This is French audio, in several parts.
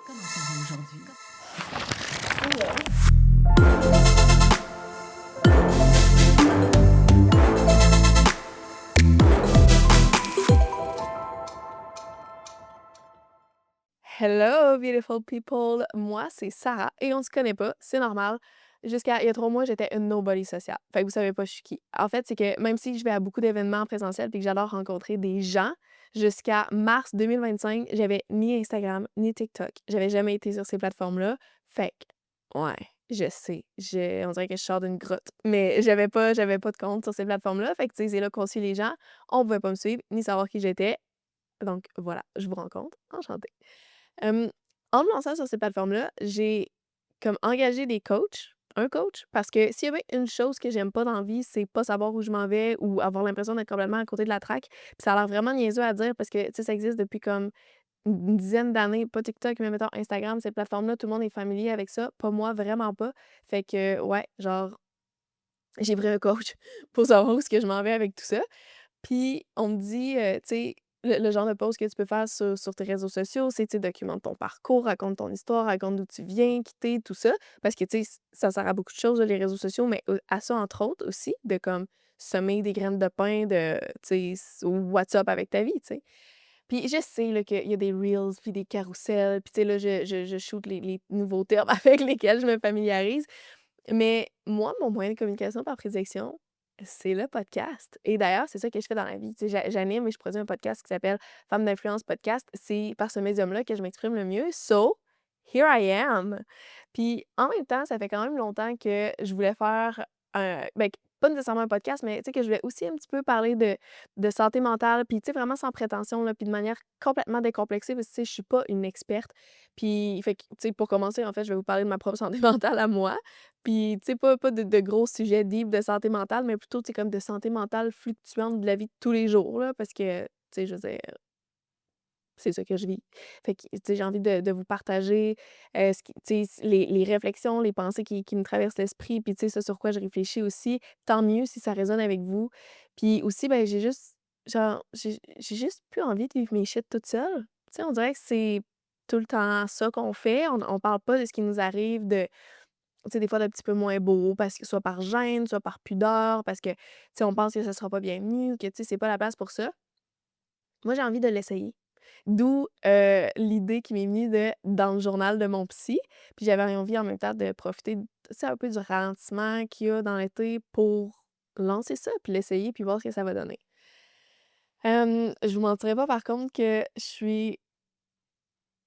Comment ça va aujourd'hui? Hello, beautiful people! Moi, c'est Sarah et on se connaît pas, c'est normal. Jusqu'à il y a 3 mois, j'étais une nobody sociale. Fait que vous savez pas je suis qui. En fait, c'est que même si je vais à beaucoup d'événements présentiels puis que j'adore rencontrer des gens, jusqu'à mars 2025, j'avais ni Instagram ni TikTok. J'avais jamais été sur ces plateformes-là. Fait que, ouais, je sais, on dirait que je sors d'une grotte, mais j'avais pas de compte sur ces plateformes-là. Fait que, tu sais, c'est là qu'on suit les gens. On pouvait pas me suivre ni savoir qui j'étais. Donc voilà, je vous rencontre, enchantée. Hem, En me lançant sur ces plateformes-là, j'ai comme engagé des coachs, un coach, parce que s'il y a bien une chose que j'aime pas dans la vie, c'est pas savoir où je m'en vais ou avoir l'impression d'être complètement à côté de la track. Puis ça a l'air vraiment niaiseux à dire parce que, tu sais, ça existe depuis comme une dizaine d'années, pas TikTok, mais mettons Instagram, ces plateformes-là, tout le monde est familier avec ça. Pas moi, vraiment pas. Fait que, ouais, genre, j'ai pris un coach pour savoir où est-ce que je m'en vais avec tout ça. Puis on me dit, tu sais, le genre de post que tu peux faire sur tes réseaux sociaux, c'est, tu sais, documente ton parcours, raconte ton histoire, raconte d'où tu viens, qui tu tout ça. Parce que, tu sais, ça sert à beaucoup de choses, là, les réseaux sociaux, mais à ça, entre autres, aussi, de comme semer des graines de pain de, tu sais, WhatsApp avec ta vie, tu sais. Puis je sais, là, qu'il y a des reels, puis des carousels, puis tu sais, là, je shoot les nouveaux termes avec lesquels je me familiarise. Mais moi, mon moyen de communication par prédilection, c'est le podcast et d'ailleurs, c'est ça que je fais dans la vie. Tu sais, j'anime et je produis un podcast qui s'appelle Femmes d'influence podcast. C'est par ce médium-là que je m'exprime le mieux. So, here I am. Puis en même temps, ça fait quand même longtemps que je voulais faire un pas nécessairement un podcast, mais tu sais, que je voulais aussi un petit peu parler de santé mentale, puis tu sais, vraiment sans prétention, là, puis de manière complètement décomplexée parce que, tu sais, je suis pas une experte. Puis fait que, tu sais, pour commencer, en fait, je vais vous parler de ma propre santé mentale à moi. Puis, tu sais, pas de gros sujets deep de santé mentale, mais plutôt, tu sais, comme de santé mentale fluctuante de la vie de tous les jours, là, parce que, tu sais, je veux dire, c'est ça que je vis. Fait que, tu sais, j'ai envie de vous partager, ce qui tu sais, les réflexions, les pensées qui me traversent l'esprit, puis, tu sais, ce sur quoi je réfléchis aussi. Tant mieux si ça résonne avec vous. Puis aussi, ben, j'ai juste, genre, j'ai juste plus envie de vivre mes shit toute seule. Tu sais, on dirait que c'est tout le temps ça qu'on fait. On parle pas de ce qui nous arrive, de tu sais, des fois, d'un petit peu moins beau parce que soit par gêne, soit par pudeur, parce que, tu sais, on pense que ça sera pas bienvenu, que, tu sais, c'est pas la place pour ça. Moi, j'ai envie de l'essayer. D'où, l'idée qui m'est venue de dans le journal de mon psy, puis j'avais envie en même temps de profiter, tu sais, un peu du ralentissement qu'il y a dans l'été pour lancer ça, puis l'essayer, puis voir ce que ça va donner. Je vous mentirai pas par contre que je suis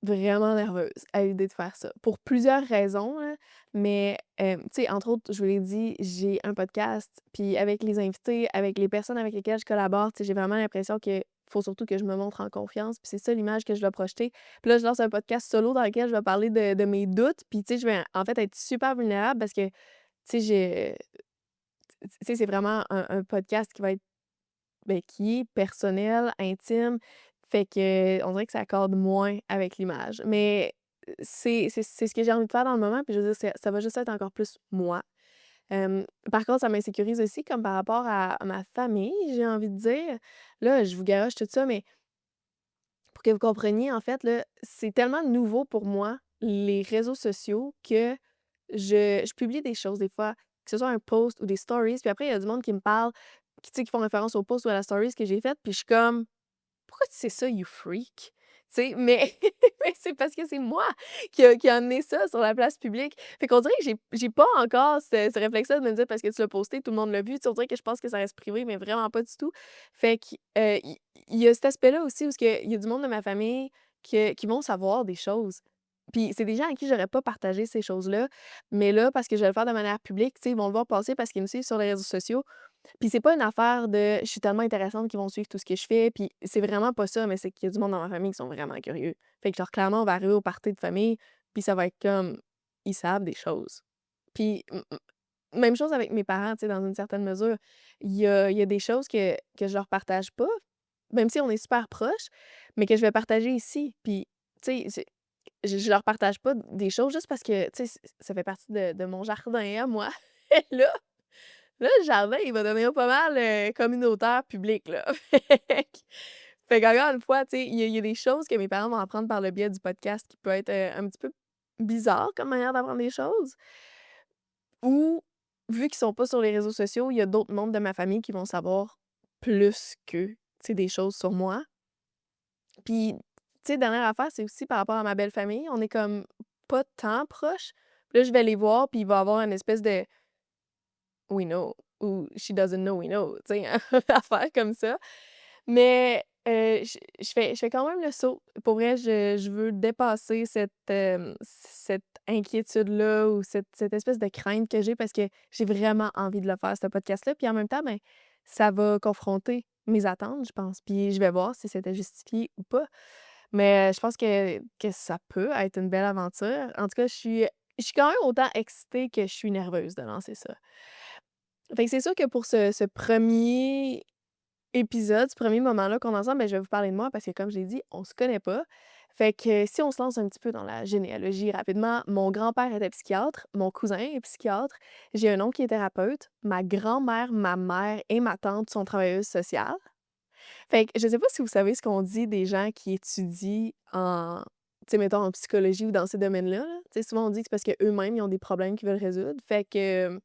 vraiment nerveuse à l'idée de faire ça, pour plusieurs raisons, là, mais, tu sais, entre autres, je vous l'ai dit, j'ai un podcast, puis avec les invités, avec les personnes avec lesquelles je collabore, tu sais, j'ai vraiment l'impression que faut surtout que je me montre en confiance, puis c'est ça l'image que je dois projeter. Puis là, je lance un podcast solo dans lequel je vais parler de mes doutes, puis tu sais, je vais en fait être super vulnérable parce que, tu sais, tu sais, c'est vraiment un podcast qui va être qui est personnel, intime, fait que on dirait que ça accorde moins avec l'image. Mais, c'est ce que j'ai envie de faire dans le moment, puis je veux dire, ça va juste être encore plus moi. Par contre, ça m'insécurise aussi comme par rapport à ma famille, j'ai envie de dire. Là, je vous garoche tout ça, mais pour que vous compreniez, en fait, là, c'est tellement nouveau pour moi, les réseaux sociaux, que je publie des choses des fois, que ce soit un post ou des stories, puis après il y a du monde qui me parle, qui, tu sais, qui font référence au post ou à la stories que j'ai faite, puis je suis comme: «Pourquoi tu sais ça, you freak?» Tu sais? Mais mais c'est parce que c'est moi qui a amené ça sur la place publique. Fait qu'on dirait que j'ai pas encore ce réflexe-là de me dire: «Parce que tu l'as posté, tout le monde l'a vu». Tu sais, on dirait que je pense que ça reste privé, mais vraiment pas du tout. Fait que, il y a cet aspect-là aussi où ce que il y a du monde de ma famille qui vont savoir des choses. Puis c'est des gens à qui j'aurais pas partagé ces choses-là, mais là, parce que je vais le faire de manière publique, tu sais, ils vont le voir passer parce qu'ils me suivent sur les réseaux sociaux. Puis c'est pas une affaire de je suis tellement intéressante qu'ils vont suivre tout ce que je fais, puis c'est vraiment pas ça, mais c'est qu'il y a du monde dans ma famille qui sont vraiment curieux. Fait que genre clairement, on va arriver au party de famille, puis ça va être comme ils savent des choses. Puis même chose avec mes parents, tu sais, dans une certaine mesure. Il y a des choses que je leur partage pas, même si on est super proches, mais que je vais partager ici. Puis, tu sais, je leur partage pas des choses juste parce que, tu sais, ça fait partie de mon jardin à moi. Là Là, le jardin, il va devenir pas mal, communautaire, public, là. Fait que Fait qu'encore une fois, tu sais, il y a des choses que mes parents vont apprendre par le biais du podcast qui peut être, un petit peu bizarre comme manière d'apprendre des choses ou vu qu'ils sont pas sur les réseaux sociaux, il y a d'autres membres de ma famille qui vont savoir plus qu'eux, tu sais, des choses sur moi. Puis, tu sais, dernière affaire, c'est aussi par rapport à ma belle famille, on est comme pas tant proches. Puis là, je vais les voir, puis il va y avoir une espèce de «we know» ou «she doesn't know we know», tu sais, affaire comme ça. Mais, je fais quand même le saut. Pour vrai, je veux dépasser cette inquiétude-là ou cette espèce de crainte que j'ai parce que j'ai vraiment envie de le faire, ce podcast-là. Puis en même temps, ben, ça va confronter mes attentes, je pense. Puis je vais voir si c'était justifié ou pas. Mais, je pense que ça peut être une belle aventure. En tout cas, je suis quand même autant excitée que je suis nerveuse de lancer ça. Fait que c'est sûr que pour ce 1er épisode, ce premier moment-là qu'on est ensemble, ben, je vais vous parler de moi parce que comme je l'ai dit, on se connaît pas. Fait que si on se lance un petit peu dans la généalogie rapidement, mon grand-père était psychiatre, mon cousin est psychiatre, j'ai un oncle qui est thérapeute, ma grand-mère, ma mère et ma tante sont travailleuses sociales. Fait que je sais pas si vous savez ce qu'on dit des gens qui étudient en tu sais, mettons en psychologie ou dans ces domaines-là, là. Tu sais, souvent on dit que c'est parce qu'eux-mêmes, ils ont des problèmes qu'ils veulent résoudre. Fait que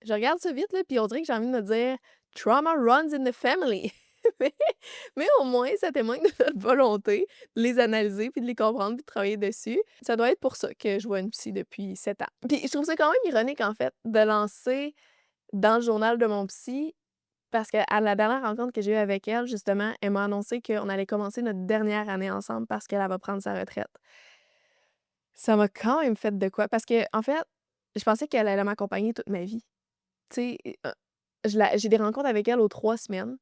je regarde ça vite, là, puis on dirait que j'ai envie de me dire: «Trauma runs in the family». Mais mais au moins, ça témoigne de notre volonté de les analyser, puis de les comprendre, puis de travailler dessus. Ça doit être pour ça que je vois une psy depuis 7 ans. Puis je trouve ça quand même ironique, en fait, de lancer dans le journal de mon psy, parce qu'à la dernière rencontre que j'ai eue avec elle, justement, elle m'a annoncé qu'on allait commencer notre dernière année ensemble parce qu'elle, elle va prendre sa retraite. Ça m'a quand même fait de quoi, parce que en fait, je pensais qu'elle allait m'accompagner toute ma vie. Tu sais, j'ai des rencontres avec elle aux 3 semaines,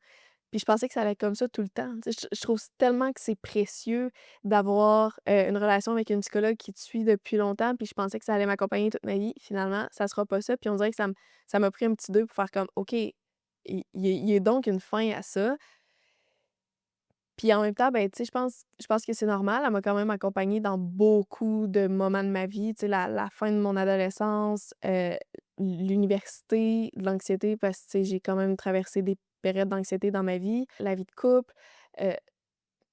puis je pensais que ça allait être comme ça tout le temps. Tu sais, je trouve tellement que c'est précieux d'avoir, une relation avec une psychologue qui te suit depuis longtemps, puis je pensais que ça allait m'accompagner toute ma vie. Finalement, ça sera pas ça, puis on dirait que ça m'a pris un petit 2 pour faire comme: «OK, il y a donc une fin à ça». Puis en même temps, ben, tu sais, je pense que c'est normal. Elle m'a quand même accompagnée dans beaucoup de moments de ma vie, tu sais, la fin de mon adolescence, l'université, l'anxiété parce que, tu sais, j'ai quand même traversé des périodes d'anxiété dans ma vie, la vie de couple, heu,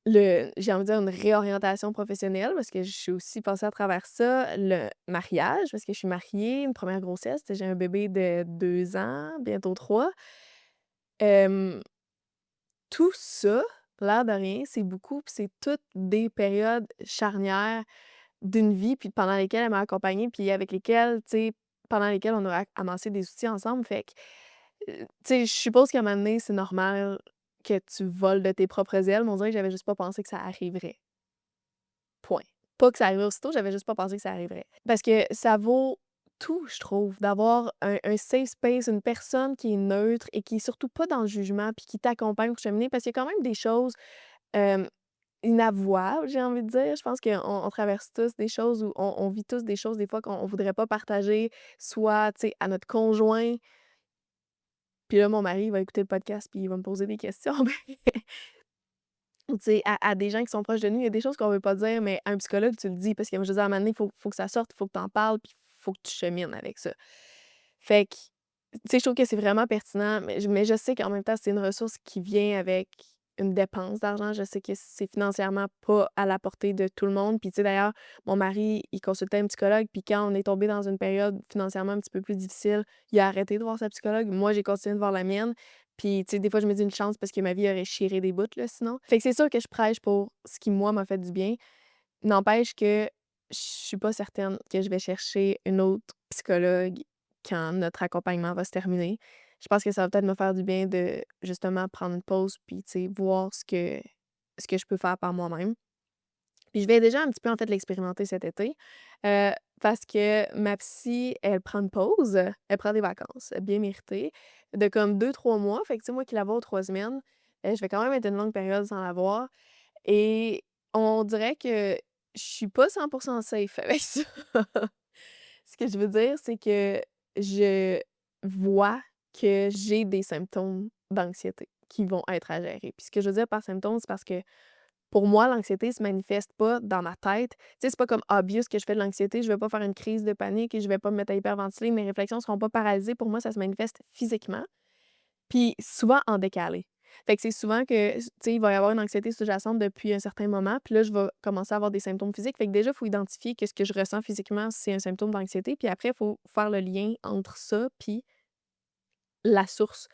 j'ai envie de dire une réorientation professionnelle parce que je suis aussi passée à travers ça, le mariage parce que je suis mariée, une première grossesse, tu sais, j'ai un bébé de 2 ans, bientôt 3. Hem Tout ça, l'air de rien, c'est beaucoup, puis c'est toutes des périodes charnières d'une vie, puis pendant lesquelles elle m'a accompagnée, puis avec lesquelles, tu sais, pendant lesquelles on a amassé des outils ensemble. Fait que, tu sais, je suppose qu'à un moment donné, c'est normal que tu voles de tes propres ailes, mais on dirait que j'avais juste pas pensé que ça arriverait. Point. Pas que ça arriverait aussitôt, j'avais juste pas pensé que ça arriverait. Parce que ça vaut tout, je trouve, d'avoir un safe space, une personne qui est neutre et qui est surtout pas dans le jugement, puis qui t'accompagne pour cheminer. Parce qu'il y a quand même des choses, hem, inavouables, j'ai envie de dire. Je pense qu'on traverse tous des choses où on vit tous des choses des fois qu'on voudrait pas partager, soit, tu sais, à notre conjoint. Puis là, mon mari, il va écouter le podcast, puis il va me poser des questions. Ou tu sais, à des gens qui sont proches de nous, il y a des choses qu'on veut pas dire, mais à un psychologue, tu le dis parce que je veux dire, à un moment donné, faut que ça sorte, faut que tu en parles, puis faut que tu chemines avec ça. Fait que, tu sais, je trouve que c'est vraiment pertinent, mais je sais qu'en même temps, c'est une ressource qui vient avec une dépense d'argent. Je sais que c'est financièrement pas à la portée de tout le monde. Puis tu sais, d'ailleurs, mon mari, il consultait un psychologue, puis quand on est tombé dans une période financièrement un petit peu plus difficile, il a arrêté de voir sa psychologue. Moi, j'ai continué de voir la mienne. Puis, tu sais, des fois, je me dis une chance parce que ma vie aurait chiré des bouts, là, sinon. Fait que c'est sûr que je prêche pour ce qui, moi, m'a fait du bien. N'empêche que je suis pas certaine que je vais chercher une autre psychologue quand notre accompagnement va se terminer. Je pense que ça va peut-être me faire du bien de, justement, prendre une pause puis, tu sais, voir ce que je peux faire par moi-même. Puis je vais déjà un petit peu, en fait, l'expérimenter cet été, heu, parce que ma psy, elle prend une pause, elle prend des vacances bien méritées de comme 2 3 mois. Fait que, tu sais, moi qui la vois aux 3 semaines, je vais quand même être une longue période sans la voir et on dirait que je suis pas 100% safe avec ça. Ce que je veux dire, c'est que je vois que j'ai des symptômes d'anxiété qui vont être à gérer. Puis ce que je veux dire par symptômes, c'est parce que pour moi, l'anxiété se manifeste pas dans ma tête. Tu sais, c'est pas comme obvious que je fais de l'anxiété, je vais pas faire une crise de panique et je vais pas me mettre à hyperventiler, mes réflexions seront pas paralysées. Pour moi, ça se manifeste physiquement, puis souvent en décalé. Fait que c'est souvent que, tu sais, il va y avoir une anxiété sous-jacente depuis un certain moment, puis là, je vais commencer à avoir des symptômes physiques. Fait que déjà, il faut identifier que ce que je ressens physiquement, c'est un symptôme d'anxiété, puis après, il faut faire le lien entre ça puis la source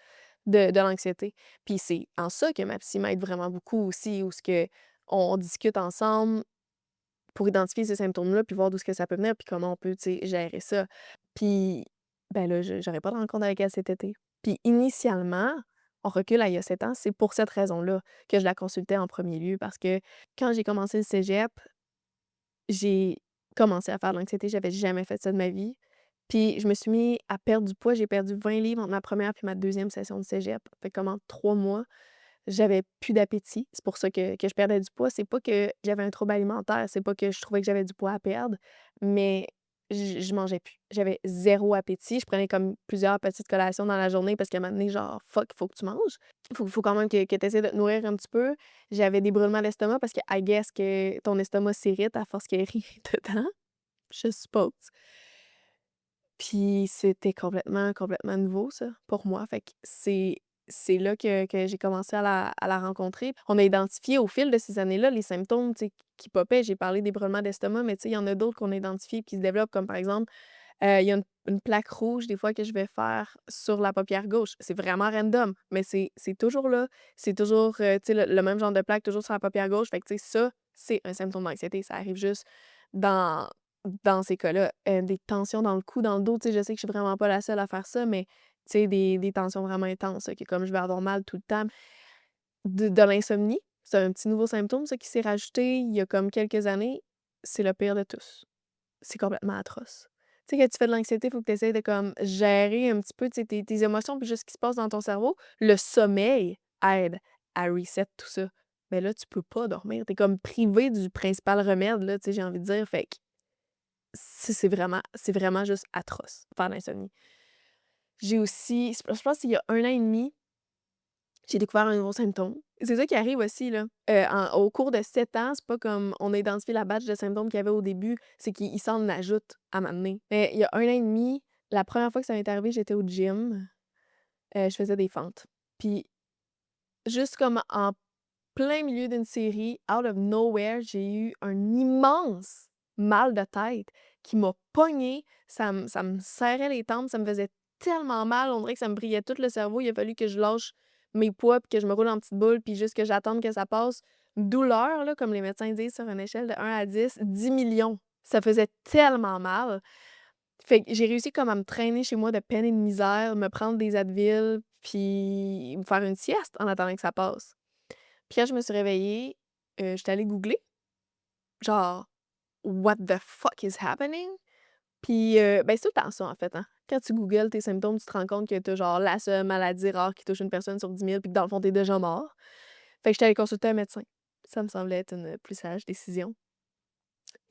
de l'anxiété. Puis c'est en ça que ma psy m'aide vraiment beaucoup aussi, où ce que on discute ensemble pour identifier ces symptômes-là, puis voir d'où ce que ça peut venir, puis comment on peut, tu sais, gérer ça. Puis, ben là, je j'aurais pas de rencontre avec elle cet été. Puis initialement, on recule à il y a 7 ans, c'est pour cette raison-là que je la consultais en premier lieu parce que quand j'ai commencé le cégep, j'ai commencé à faire de l'anxiété, j'avais jamais fait ça de ma vie. Puis je me suis mis à perdre du poids, j'ai perdu 20 livres entre ma première puis ma deuxième session de cégep. Fait que comme en 3 mois, j'avais plus d'appétit. C'est pour ça que je perdais du poids. C'est pas que j'avais un trouble alimentaire, c'est pas que je trouvais que j'avais du poids à perdre, mais je mangeais plus. J'avais zéro appétit. Je prenais comme plusieurs petites collations dans la journée parce qu'à un moment donné, genre: «Fuck, il faut que tu manges. Faut quand même que tu essaies de te nourrir un petit peu». J'avais des brûlements d'estomac parce que I guess que ton estomac s'irrite à force qu'il y ait rien dedans, je suppose. Puis c'était complètement nouveau ça, pour moi. Fait que c'est là que j'ai commencé à la rencontrer. On a identifié au fil de ces années-là les symptômes, tu sais, qui popaient. J'ai parlé des brûlements d'estomac, mais tu sais, il y en a d'autres qu'on a identifiés qui se développent, comme par exemple, il y a une plaque rouge des fois que je vais faire sur la paupière gauche. C'est vraiment random, mais c'est toujours là. C'est toujours, tu sais, le même genre de plaque toujours sur la paupière gauche. Fait que tu sais, ça, c'est un symptôme d'anxiété. Ça arrive juste dans dans ces cas-là. Des tensions dans le cou, dans le dos, tu sais, je sais que je suis vraiment pas la seule à faire ça, mais tu sais, des tensions vraiment intenses, là, que comme je vais avoir mal tout le temps. De l'insomnie, c'est un petit nouveau symptôme ça qui s'est rajouté il y a comme quelques années. C'est le pire de tous. C'est complètement atroce. Tu sais, quand tu fais de l'anxiété, il faut que tu essaies de comme gérer un petit peu, tu sais, tes émotions puis juste ce qui se passe dans ton cerveau. Le sommeil aide à reset tout ça. Mais là, tu peux pas dormir. Tu es comme privé du principal remède, là, tu sais, j'ai envie de dire. Fait que c'est vraiment juste atroce, faire de l'insomnie. J'ai aussi je pense qu'il y a 1 an et demi, j'ai découvert un nouveau symptôme. C'est ça qui arrive aussi, là. Au cours de 7 ans, c'est pas comme on a identifié la batch de symptômes qu'il y avait au début, c'est qu'ils s'en ajoutent à un moment donné. Mais il y a 1 an et demi, la première fois que ça m'est arrivé, j'étais au gym, je faisais des fentes. Puis juste comme en plein milieu d'une série, out of nowhere, j'ai eu un immense mal de tête qui m'a pognée. Ça me serrait les tempes, ça me faisait tellement mal, on dirait que ça me brillait tout le cerveau. Il a fallu que je lâche mes poids, puis que je me roule en petite boule, puis juste que j'attende que ça passe. Douleur, là, comme les médecins disent sur une échelle de 1 à 10, 10 millions. Ça faisait tellement mal. Fait que j'ai réussi comme à me traîner chez moi de peine et de misère, me prendre des Advil, puis me faire une sieste en attendant que ça passe. Puis quand je me suis réveillée, j'étais allée googler, genre: «What the fuck is happening?» Puis, ben, c'est tout le temps ça, en fait, hein. Quand tu googles tes symptômes, tu te rends compte que tu genre la seule maladie rare qui touche une personne sur 10 000 puis que dans le fond, tu déjà mort. Fait que j'étais allée consulter un médecin. Ça me semblait être une plus sage décision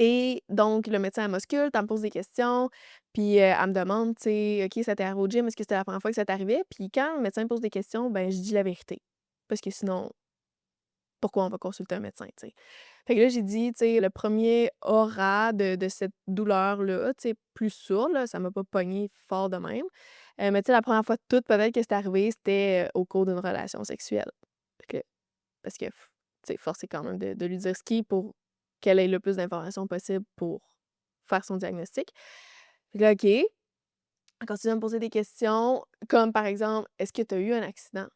et donc le médecin, elle m'ausculte, elle me pose des questions, puis, elle me demande, tu sais: «OK, ça t'est arrivé au gym? Est-ce que c'était la première fois que ça t'arrivait?» Puis quand le médecin me pose des questions, ben, je dis la vérité. Parce que sinon, pourquoi on va consulter un médecin, tu sais? Fait que là, j'ai dit, tu sais, le premier aura de cette douleur-là, tu sais, plus sourde, là, ça m'a pas pogné fort de même. Mais tu sais, la première fois de toute, peut-être que c'est arrivé, c'était, au cours d'une relation sexuelle. Fait que parce que tu sais, force est quand même de lui dire ce qui pour qu'elle ait le plus d'informations possible pour faire son diagnostic. Fait que là, OK, elle continue à me poser des questions, comme par exemple: «Est-ce que tu as eu un accident?»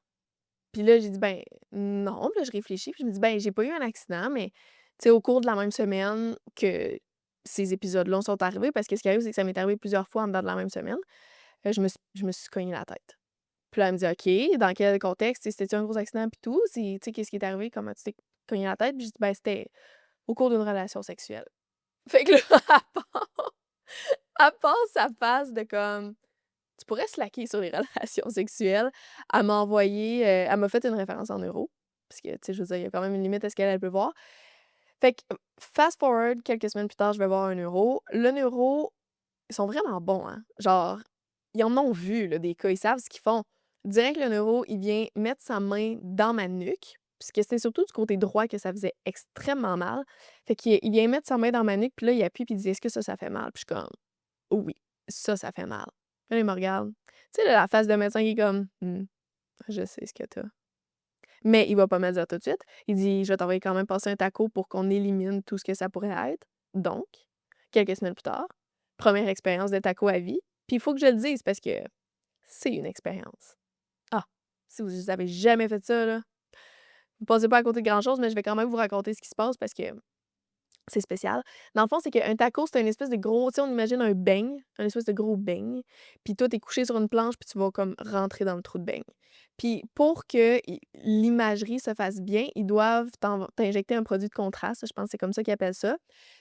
Puis là, j'ai dit: «Ben, non». Puis là, je réfléchis, puis je me dis: «Ben, j'ai pas eu un accident, mais tu sais, au cours de la même semaine que ces épisodes-là sont arrivés», parce que ce qui arrive, c'est que ça m'est arrivé plusieurs fois en dedans de la même semaine, je me suis cogné la tête. Puis là, elle me dit: «OK, dans quel contexte? Tu sais, c'était-tu un gros accident puis tout? C'est tu sais, qu'est-ce qui est arrivé? Comment tu t'es cogné la tête?» Puis j'ai dit: «Ben, c'était au cours d'une relation sexuelle». Fait que là, elle passe sa face de comme: «Tu pourrais slacker sur les relations sexuelles». Elle m'a fait une référence en euros, parce que, tu sais, je veux dire, il y a quand même une limite à ce qu'elle peut voir. Fait que, fast forward, quelques semaines plus tard, je vais voir un neuro. Le neuro, ils sont vraiment bons, hein. Genre, ils en ont vu, là, des cas, ils savent ce qu'ils font. Direct, le neuro, il vient mettre sa main dans ma nuque, puisque c'était surtout du côté droit que ça faisait extrêmement mal. Fait qu'il vient mettre sa main dans ma nuque, puis là, il appuie, puis il dit: «Est-ce que ça fait mal?» Puis je suis comme: «Oui, ça fait mal». Là, il me regarde. Tu sais, là, la face de médecin qui est comme: «Mmh, je sais ce que t'as. Mais il va pas me le dire tout de suite. Il dit: «Je vais t'envoyer quand même passer un taco pour qu'on élimine tout ce que ça pourrait être». Donc, quelques semaines plus tard, première expérience de taco à vie, puis il faut que je le dise parce que c'est une expérience. Ah! Si vous avez jamais fait ça, là, vous passez pas à côté de grand-chose, mais je vais quand même vous raconter ce qui se passe parce que c'est spécial. Dans le fond, c'est qu'un taco, c'est une espèce de gros, tu sais, on imagine un beigne, un espèce de gros beigne, puis toi, tu es couché sur une planche, puis tu vas comme rentrer dans le trou de beigne. Puis pour que l'imagerie se fasse bien, ils doivent t'injecter un produit de contraste, je pense que c'est comme ça qu'ils appellent ça.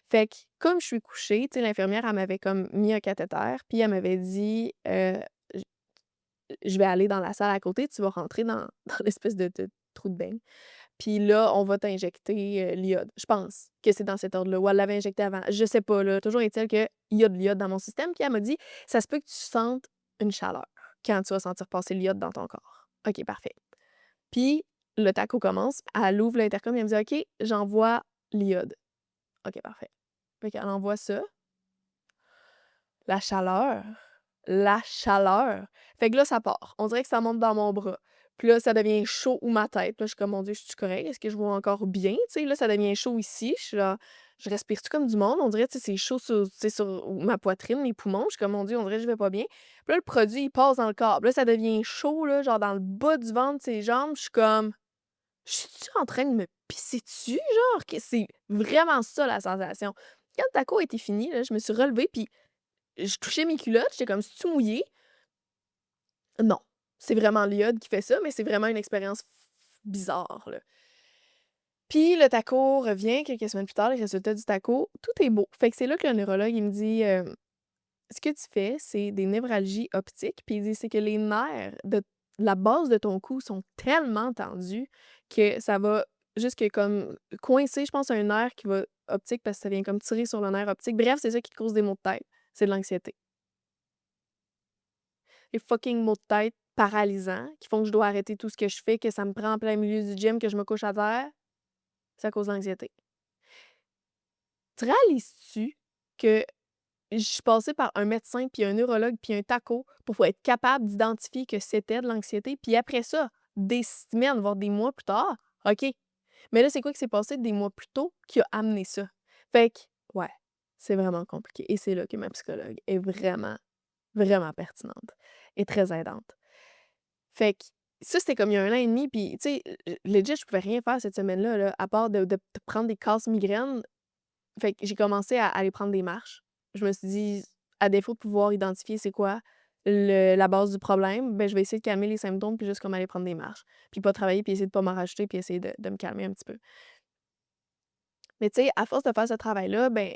Fait que comme je suis couchée, tu sais, l'infirmière, elle m'avait comme mis un cathéter, puis elle m'avait dit, «J je vais aller dans la salle à côté, tu vas rentrer dans dans l'espèce de trou de beigne». Puis là, on va t'injecter, l'iode. Je pense que c'est dans cet ordre-là, ou elle l'avait injecté avant. Je sais pas, là. Toujours est-il qu'il y a de l'iode dans mon système. Puis elle m'a dit: «Ça se peut que tu sentes une chaleur quand tu vas sentir passer l'iode dans ton corps». OK, parfait. Puis le taco commence, elle ouvre l'intercom et elle me dit: «OK, j'envoie l'iode». OK, parfait. Fait qu'elle envoie ça. La chaleur, la chaleur. Fait que là, ça part. On dirait que ça monte dans mon bras. Puis là, ça devient chaud ou ma tête. Là, je suis comme: «Mon Dieu, je suis correcte? Est-ce que je vois encore bien?» Tu sais, là, ça devient chaud ici. Je suis là, je respire-tu comme du monde? On dirait, tu sais, c'est chaud sur, tu sais, sur ma poitrine, mes poumons. Je suis comme: «Mon Dieu, on dirait que je vais pas bien». Puis là, le produit, il passe dans le corps. Puis là, ça devient chaud, là, genre dans le bas du ventre, ses jambes. Je suis comme: «Je suis-tu en train de me pisser dessus, genre?» Que c'est vraiment ça, la sensation. Quand le taco était fini, là, je me suis relevée, puis je touchais mes culottes, j'étais comme: «C'est-tu mouillé?» Non, c'est vraiment l'iode qui fait ça, mais c'est vraiment une expérience bizarre, là. Puis le taco revient quelques semaines plus tard, les résultats du taco, tout est beau. Fait que c'est là que le neurologue, il me dit, «Ce que tu fais, c'est des névralgies optiques», puis il dit: «C'est que les nerfs de la base de ton cou sont tellement tendus que ça va jusque comme coincer, je pense, un nerf qui va optique parce que ça vient comme tirer sur le nerf optique». Bref, c'est ça qui te cause des maux de tête, c'est de l'anxiété. Les fucking maux de tête paralysants qui font que je dois arrêter tout ce que je fais, que ça me prend en plein milieu du gym, que je me couche à terre, ça cause l'anxiété. Tu réalises-tu que je suis passée par un médecin, puis un neurologue, puis un taco pour être capable d'identifier que c'était de l'anxiété, puis après ça, des semaines, voire des mois plus tard, OK. Mais là, c'est quoi qui s'est passé des mois plus tôt qui a amené ça? Fait que, ouais, c'est vraiment compliqué et c'est là que ma psychologue est vraiment, vraiment pertinente et très aidante. Fait que ça, c'était comme il y a 1 an et demi, puis tu sais, legit, je pouvais rien faire cette semaine-là, là, à part de prendre des casses migraines. Fait que j'ai commencé à aller prendre des marches. Je me suis dit: «À défaut de pouvoir identifier c'est quoi la base du problème, ben, je vais essayer de calmer les symptômes puis juste comme aller prendre des marches. Puis pas travailler puis essayer de pas m'en rajouter puis essayer de me calmer un petit peu». Mais tu sais, à force de faire ce travail-là, ben,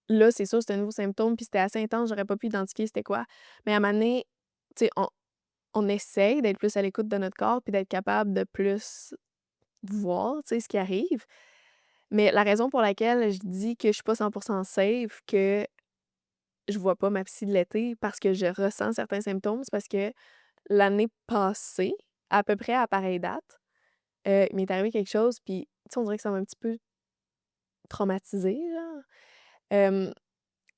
là, c'est sûr, c'était un nouveau symptôme puis c'était assez intense, j'aurais pas pu identifier c'était quoi. Mais à un moment donné, tu sais, on essaye d'être plus à l'écoute de notre corps puis d'être capable de plus voir, tu sais, ce qui arrive. Mais la raison pour laquelle je dis que je suis pas 100% safe, que je vois pas ma psy de l'été parce que je ressens certains symptômes, c'est parce que l'année passée, à peu près à pareille date, il m'est arrivé quelque chose puis, tu sais, on dirait que ça m'a un petit peu traumatisée, genre. Hem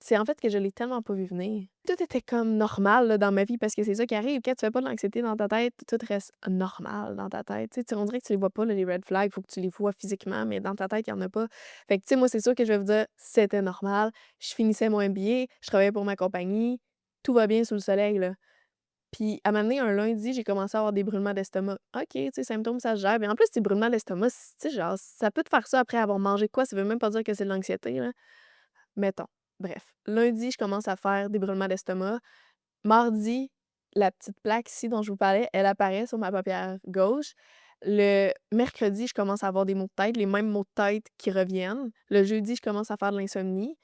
C'est en fait que je l'ai tellement pas vu venir. Tout était comme normal, là, dans ma vie parce que c'est ça qui arrive, quand tu fais pas de l'anxiété dans ta tête, tout reste normal dans ta tête. On dirait que tu les vois pas, là, les red flags, faut que tu les vois physiquement, mais dans ta tête, il y en a pas. Fait que, tu sais, moi, c'est sûr que je vais vous dire, c'était normal. Je finissais mon MBA, je travaillais pour ma compagnie, tout va bien sous le soleil, là. Puis à un moment donné, un lundi, j'ai commencé à avoir des brûlements d'estomac. OK, tu sais, symptômes, ça se gère. Mais en plus, ces brûlements d'estomac, tu sais, genre, ça peut te faire ça après avoir mangé de quoi, ça veut même pas dire que c'est de l'anxiété, là. Mettons. Bref, lundi, je commence à faire des brûlements d'estomac. Mardi, la petite plaque ici dont je vous parlais, elle apparaît sur ma paupière gauche. Le mercredi, je commence à avoir des maux de tête, les mêmes maux de tête qui reviennent. Le jeudi, je commence à faire de l'insomnie.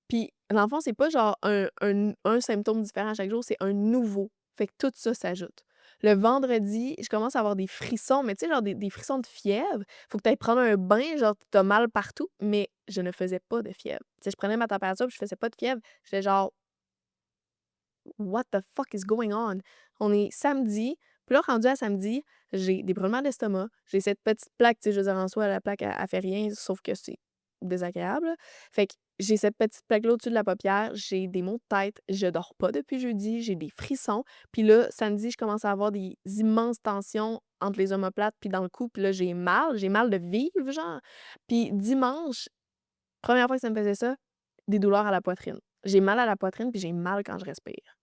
Puis, dans le fond, c'est pas genre un symptôme différent à chaque jour, c'est un nouveau. Fait que tout ça s'ajoute. Le vendredi, je commence à avoir des frissons, mais tu sais, genre des frissons de fièvre. Faut que tu ailles prendre un bain, genre tu mal partout, mais je ne faisais pas de fièvre. Tu sais, je prenais ma température, puis je faisais pas de fièvre. J'étais genre: «What the fuck is going on?» On est samedi, puis là, rendu à samedi, j'ai des brûlements d'estomac, j'ai cette petite plaque, tu sais, je veux dire, en soi, la plaque, elle fait rien, sauf que c'est désagréable, là. Fait que j'ai cette petite plaque-là au-dessus de la paupière, j'ai des maux de tête, je dors pas depuis jeudi, j'ai des frissons. Puis là, samedi, je commence à avoir des immenses tensions entre les omoplates puis dans le cou, puis là, j'ai mal de vivre, genre. Puis dimanche, première fois que ça me faisait ça, des douleurs à la poitrine. J'ai mal à la poitrine puis j'ai mal quand je respire.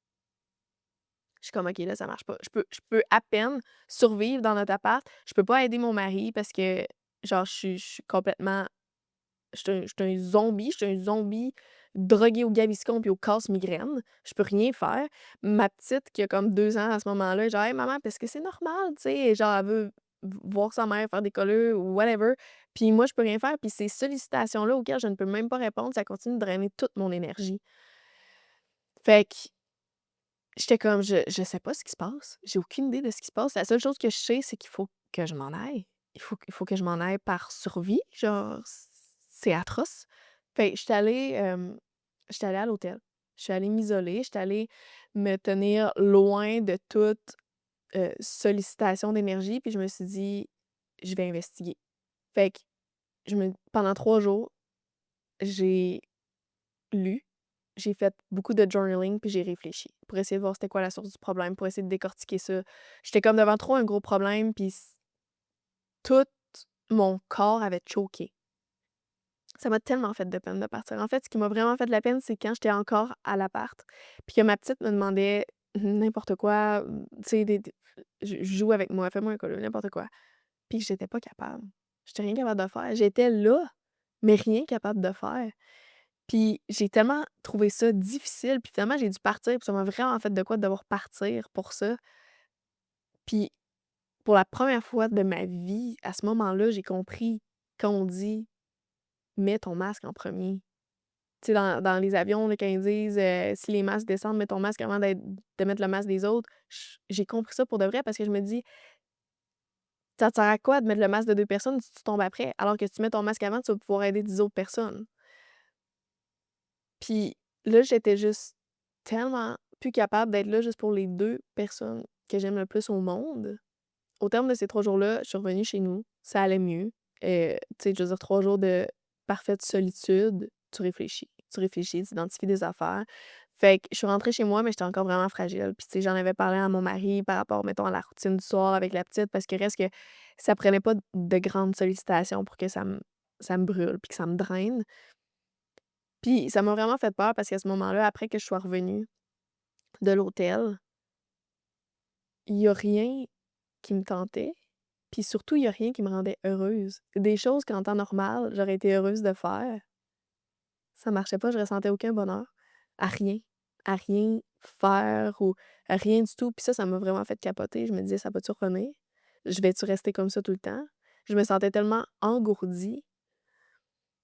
Je suis comme: «OK, là, ça marche pas». Je peux à peine survivre dans notre appart. Je peux pas aider mon mari parce que, genre, je suis complètement je suis un zombie, je suis un zombie drogué au Gaviscon puis au casse-migraine. Je peux rien faire. Ma petite qui a comme 2 ans à ce moment-là, genre: «Hey maman, parce que c'est normal», tu sais? Genre, elle veut voir sa mère faire des colleux ou whatever. Puis moi, je peux rien faire. Puis ces sollicitations-là auxquelles je ne peux même pas répondre, ça continue de drainer toute mon énergie. Fait que j'étais comme: «Je sais pas ce qui se passe. J'ai aucune idée de ce qui se passe. La seule chose que je sais, c'est qu'il faut que je m'en aille. Il faut que je m'en aille par survie». Genre, c'est atroce. Fait que j'étais allée à l'hôtel. Je suis allée m'isoler, j'étais allée me tenir loin de toute, sollicitation d'énergie, puis je me suis dit: «Je vais investiguer». Fait que pendant 3 jours, j'ai lu, j'ai fait beaucoup de journaling, puis j'ai réfléchi pour essayer de voir c'était quoi la source du problème, pour essayer de décortiquer ça. J'étais comme devant trop un gros problème, puis tout mon corps avait choqué. Ça m'a tellement fait de peine de partir. En fait, ce qui m'a vraiment fait de la peine, c'est quand j'étais encore à l'appart, puis que ma petite me demandait n'importe quoi, tu sais, des joue avec moi, fais-moi un câlin, n'importe quoi. Puis que j'étais pas capable. J'étais rien capable de faire. J'étais là, mais rien capable de faire. Puis j'ai tellement trouvé ça difficile, puis finalement j'ai dû partir, puis ça m'a vraiment fait de quoi de devoir partir pour ça. Puis pour la première fois de ma vie, à ce moment-là, j'ai compris quand on dit: «Mets ton masque en premier». Tu sais, dans les avions, là, quand ils disent, «Si les masques descendent, mets ton masque avant de mettre le masque des autres». J'ai compris ça pour de vrai parce que je me dis: «Ça te sert à quoi de mettre le masque de 2 personnes si tu tombes après? Alors que si tu mets ton masque avant, tu vas pouvoir aider 10 autres personnes». Puis là, j'étais juste tellement plus capable d'être là juste pour les 2 personnes que j'aime le plus au monde. Au terme de ces 3 jours-là, je suis revenue chez nous, ça allait mieux. Tu sais, je veux dire 3 jours de parfaite solitude, tu réfléchis, tu identifies des affaires. Fait que je suis rentrée chez moi, mais j'étais encore vraiment fragile. Puis tu sais, j'en avais parlé à mon mari par rapport, mettons, à la routine du soir avec la petite parce que reste que ça prenait pas de grandes sollicitations pour que ça me brûle puis que ça me draine. Puis ça m'a vraiment fait peur parce qu'à ce moment-là, après que je sois revenue de l'hôtel, il y a rien qui me tentait, puis surtout, il y a rien qui me rendait heureuse. Des choses qu'en temps normal, j'aurais été heureuse de faire, ça marchait pas, je ressentais aucun bonheur à rien, à rien faire ou à rien du tout. Puis ça m'a vraiment fait capoter. Je me disais: «Ça va-tu revenir? Je vais-tu rester comme ça tout le temps?» Je me sentais tellement engourdie.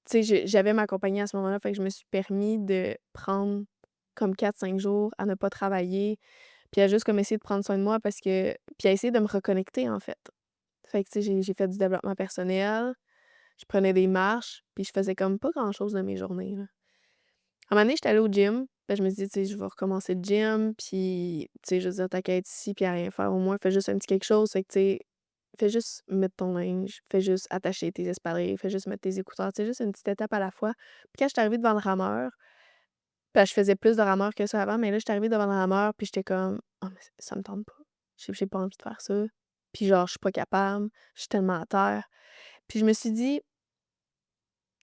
Tu sais, j'avais ma compagnie à ce moment-là, fait que je me suis permis de prendre comme 4 5 jours à ne pas travailler, puis à juste comme essayer de prendre soin de moi parce que puis à essayer de me reconnecter, en fait. Fait que, tu sais, j'ai fait du développement personnel, je prenais des marches, puis je faisais comme pas grand-chose de mes journées, là. À un moment donné, j'étais allée au gym, je me suis dit: «Tu sais, je vais recommencer le gym, puis, tu sais, je veux dire, tant qu'à être ici puis à rien faire, au moins, fais juste un petit quelque chose». Fait que, tu sais, fais juste mettre ton linge, fais juste attacher tes espadrilles, fais juste mettre tes écouteurs, tu sais, juste une petite étape à la fois. Puis quand j'étais arrivée devant le rameur, je faisais plus de rameur que ça avant, mais là, j'étais arrivée devant le rameur, puis j'étais comme: «Ah mais ça me tente pas. J'ai pas envie de faire ça». Puis genre, je suis pas capable, je suis tellement à terre. Puis je me suis dit: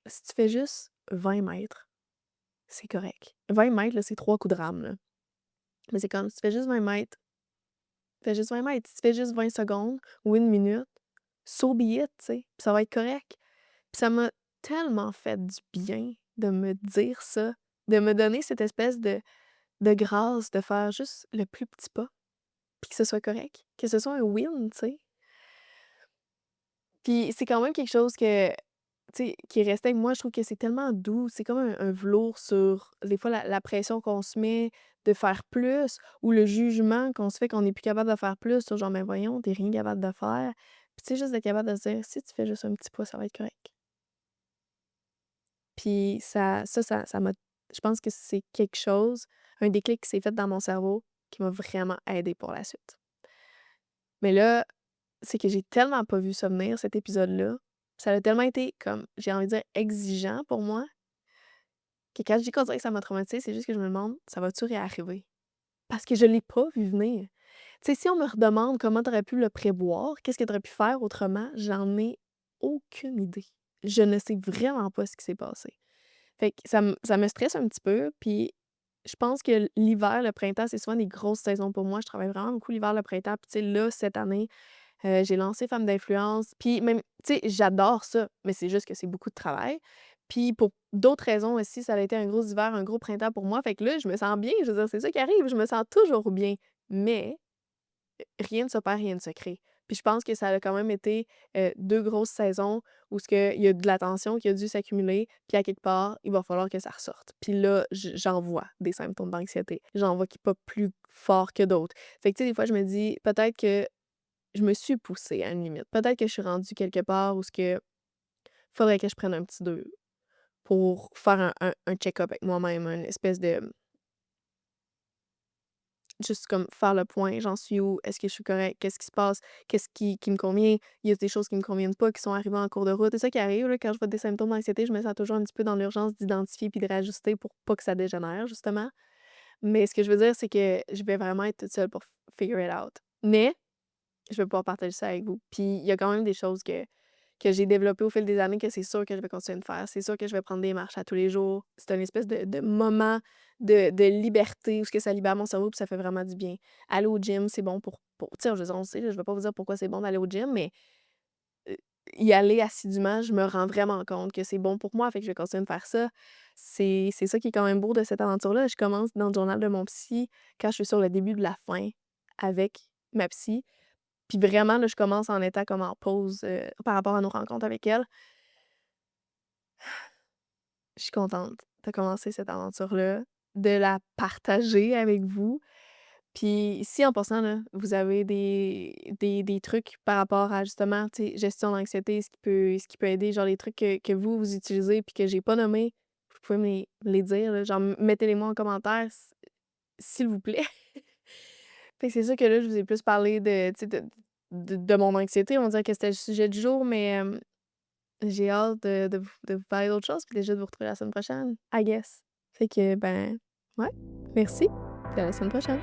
«Si tu fais juste 20 mètres, c'est correct». 20 mètres, là, c'est 3 coups de rame, là. Mais c'est comme, si tu fais juste 20 mètres, fais juste 20 mètres. Si tu fais juste 20 secondes ou 1 minute, so be it, tu sais, puis ça va être correct. Puis ça m'a tellement fait du bien de me dire ça, de me donner cette espèce de grâce de faire juste le plus petit pas, puis que ce soit correct, que ce soit un win, tu sais. Puis c'est quand même quelque chose que, tu sais, qui est resté avec moi. Je trouve que c'est tellement doux, c'est comme un velours sur, des fois, la pression qu'on se met de faire plus ou le jugement qu'on se fait qu'on n'est plus capable de faire plus sur genre: «Mais voyons, tu rien capable de faire». Puis tu sais, juste d'être capable de se dire: «Si tu fais juste un petit pas, ça va être correct». Puis ça m'a je pense que c'est quelque chose, un déclic qui s'est fait dans mon cerveau qui m'a vraiment aidée pour la suite. Mais là, c'est que j'ai tellement pas vu ça venir, cet épisode-là. Ça a tellement été comme, j'ai envie de dire, exigeant pour moi, que quand je dis qu'on dirait que ça m'a traumatisée, c'est juste que je me demande: «Ça va-tu réarriver?» Parce que je l'ai pas vu venir. Tu sais, si on me redemande comment tu aurais pu le prévoir, qu'est-ce que tu aurais pu faire autrement, j'en ai aucune idée. Je ne sais vraiment pas ce qui s'est passé. Fait que ça me stresse un petit peu, puis je pense que l'hiver, le printemps, c'est souvent des grosses saisons pour moi. Je travaille vraiment beaucoup l'hiver, le printemps, puis tu sais, là, cette année, j'ai lancé Femme d'influence, puis même tu sais, j'adore ça, mais c'est juste que c'est beaucoup de travail. Puis pour d'autres raisons aussi, ça a été un gros hiver, un gros printemps pour moi. Fait que là, je me sens bien, je veux dire, c'est ça qui arrive, je me sens toujours bien. Mais rien ne se perd, rien ne se crée. Puis je pense que ça a quand même été, 2 grosses saisons où ce que il y a de la tension qui a dû s'accumuler, puis à quelque part, il va falloir que ça ressorte. Puis là, j'en vois des symptômes d'anxiété. J'en vois qui pop plus fort que d'autres. Fait que tu sais, des fois, je me dis: «Peut-être que je me suis poussée à une limite. Peut-être que je suis rendue quelque part où ce que faudrait que je prenne un petit 2 pour faire un check-up avec moi-même, une espèce de juste comme faire le point, j'en suis où? Est-ce que je suis correcte? Qu'est-ce qui se passe? Qu'est-ce qui me convient? Il y a des choses qui me conviennent pas, qui sont arrivées en cours de route. C'est ça qui arrive, là, quand je vois des symptômes d'anxiété, je me sens toujours un petit peu dans l'urgence d'identifier puis de réajuster pour pas que ça dégénère, justement. Mais ce que je veux dire, c'est que je vais vraiment être toute seule pour figure it out. Mais je vais pouvoir partager ça avec vous. Puis il y a quand même des choses que j'ai développées au fil des années que c'est sûr que je vais continuer de faire. C'est sûr que je vais prendre des marches à tous les jours. C'est une espèce de moment de liberté où ce que ça libère mon cerveau puis ça fait vraiment du bien. Aller au gym, c'est bon pour tu sais, je veux dire, on sait, là, je vais pas vous dire pourquoi c'est bon d'aller au gym, mais, heu, y aller assidûment, je me rends vraiment compte que c'est bon pour moi, fait que je vais continuer de faire ça. C'est ça qui est quand même beau de cette aventure-là. Je commence dans le journal de mon psy quand je suis sur le début de la fin avec ma psy. Puis vraiment, là, je commence en étant comme en pause, par rapport à nos rencontres avec elle. Je suis contente de commencer cette aventure-là, de la partager avec vous. Puis si en passant, là, vous avez des trucs par rapport à justement, tu sais, gestion d'anxiété, ce qui peut aider, genre les trucs que vous utilisez puis que j'ai pas nommés, vous pouvez me les dire, là, genre mettez-les moi en commentaire, s'il vous plaît. Fait que c'est sûr que là, je vous ai plus parlé de, tu sais, de mon anxiété. On dirait que c'était le sujet du jour, mais j'ai hâte de vous parler d'autre chose, puis déjà de vous retrouver la semaine prochaine, I guess. Fait que, ben, ouais, merci, puis à la semaine prochaine.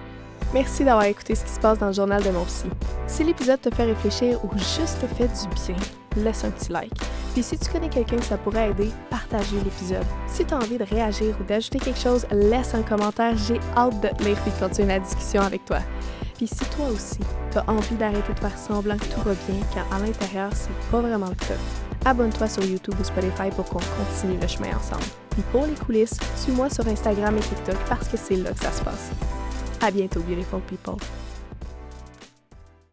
Merci d'avoir écouté ce qui se passe dans le journal de mon psy. Si l'épisode te fait réfléchir ou juste te fait du bien, laisse un petit like. Puis si tu connais quelqu'un que ça pourrait aider, partage l'épisode. Si tu as envie de réagir ou d'ajouter quelque chose, laisse un commentaire. J'ai hâte de te lire et de continuer la discussion avec toi. Puis si toi aussi, tu as envie d'arrêter de faire semblant que tout va bien quand à l'intérieur, c'est pas vraiment le cas, abonne-toi sur YouTube ou Spotify pour qu'on continue le chemin ensemble. Puis pour les coulisses, suis-moi sur Instagram et TikTok parce que c'est là que ça se passe. À bientôt, beautiful people.